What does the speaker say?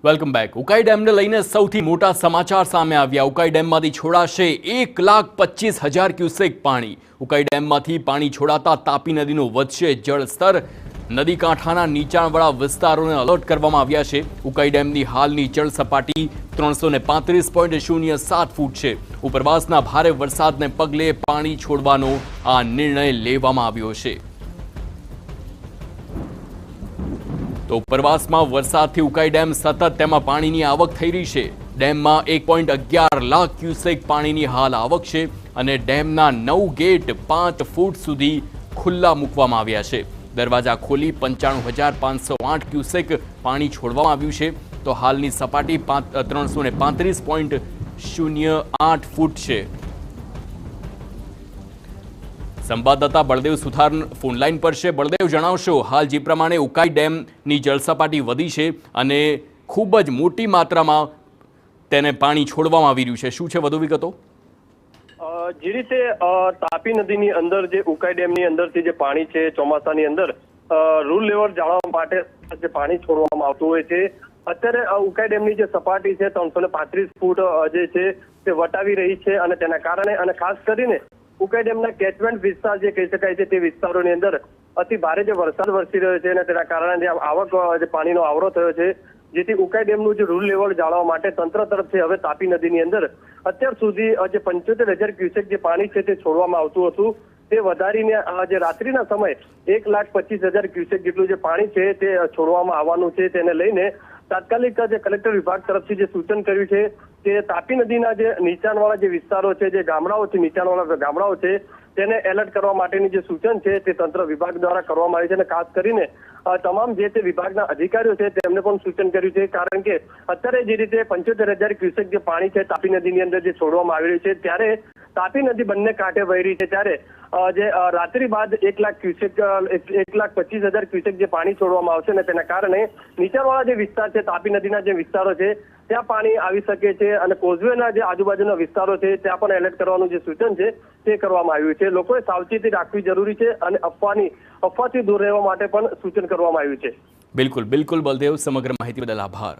Welcome back. Ukai ડેમને લઈને સૌથી મોટા સમાચાર સામે આવ્યા। ઉકાઈ ડેમમાંથી છોડાશે 1,25,000 ક્યુસેક પાણી। ઉકાઈ ડેમમાંથી પાણી છોડાતા તાપી નદીનું વધશે જળસ્તર। નદી કાંઠાના નીચાણવાળા વિસ્તારોને એલર્ટ કરવામાં આવ્યા છે। ઉકાઈ ડેમની હાલની જળ સપાટી 335.07 ફૂટ છે। ઉપરવાસના ભારે વરસાદને પગલે પાણી છોડવાનો આ નિર્ણય લેવામાં આવ્યો છે। તો ઉપરવાસમાં વરસાદથી ઉકાઈ ડેમ સતત તેમાં પાણીની આવક થઈ રહી છે। ડેમમાં 1.11 લાખ ક્યુસેક પાણીની હાલ આવક છે અને ડેમના 9 ગેટ 5 ફૂટ સુધી ખુલ્લા મૂકવામાં આવ્યા છે। દરવાજા ખોલી 95,508 ક્યુસેક પાણી છોડવામાં આવ્યું છે। તો હાલની સપાટી 335.08 ફૂટ છે। સંવાદદાતા બળદેવ સુથાર ફોનલાઈન પર છે। બળદેવ, જણાવશો હાલ જે પ્રમાણે ઉકાઈ ડેમની જળસપાટી વધી છે અને ખૂબ જ મોટી માત્રામાં તેને પાણી છોડવામાં આવી રહ્યું છે, શું છે વધુ વિગતો? જે રીતે તાપી નદીની અંદર જે ઉકાઈ ડેમની અંદરથી જે પાણી છે ચોમાસાની અંદર રૂલ લેવલ જાળવવા માટે જે પાણી છોડવામાં આવતું હોય છે, અત્યારે ઉકાઈ ડેમની જે સપાટી છે 335 ફૂટ જે છે તે વટાવી રહી છે અને તેના કારણે અને ખાસ કરીને ઉકાઈ ડેમના કેચમેન્ટ વિસ્તાર જે કહી શકાય છે તે વિસ્તારોની અંદર અતિ ભારે જે વરસાદ વરસી રહ્યો છે અને તેના કારણે જે આવક જે પાણીનો આવરો થયો છે, જેથી ઉકાઈ ડેમનું જે રૂલ લેવલ જાળવવા માટે તંત્ર તરફથી હવે તાપી નદીની અંદર અત્યાર સુધી જે 75,000 ક્યુસેક જે પાણી છે તે છોડવામાં આવતું હતું તે વધારીને જે રાત્રિના સમયે 1,25,000 ક્યુસેક જેટલું જે પાણી છે તે છોડવામાં આવવાનું છે। તેને લઈને તાત્કાલિક જે કલેક્ટર વિભાગ તરફથી જે સૂચન કર્યું છે તે તાપી નદીના જે નીચાણવાળા જે વિસ્તારો છે, જે ગામડાઓ છે, નીચાણવાળા ગામડાઓ છે તેને એલર્ટ કરવા માટેની જે સૂચન છે તે તંત્ર વિભાગ દ્વારા કરવામાં આવી છે અને ખાસ કરીને તમામ જે તે વિભાગના અધિકારીઓ છે તેમને પણ સૂચન કર્યું છે। કારણ કે અત્યારે જે રીતે 75,000 ક્યુસેક જે પાણી છે તાપી નદીની અંદર જે છોડવામાં આવી રહ્યું છે, ત્યારે તાપી નદી બંને કાંઠે વહી રહી છે, ત્યારે જે રાત્રિ બાદ 1,25,000 ક્યુસેક જે પાણી છોડવામાં આવશે અને તેના કારણે નીચાણવાળા જે વિસ્તાર છે તાપી નદીના જે વિસ્તારો છે ત્યાં પાણી આવી શકે છે અને કોઝવેના જે આજુબાજુના વિસ્તારો છે ત્યાં પણ એલર્ટ કરવાનું જે સૂચન છે તે કરવામાં આવ્યું છે। લોકોએ સાવચેતી રાખવી જરૂરી છે અને અફવાથી દૂર રહેવા માટે પણ સૂચન કરવામાં આવ્યું છે। બિલકુલ બિલકુલ બલદેવ, સમગ્ર માહિતી બદલ આભાર।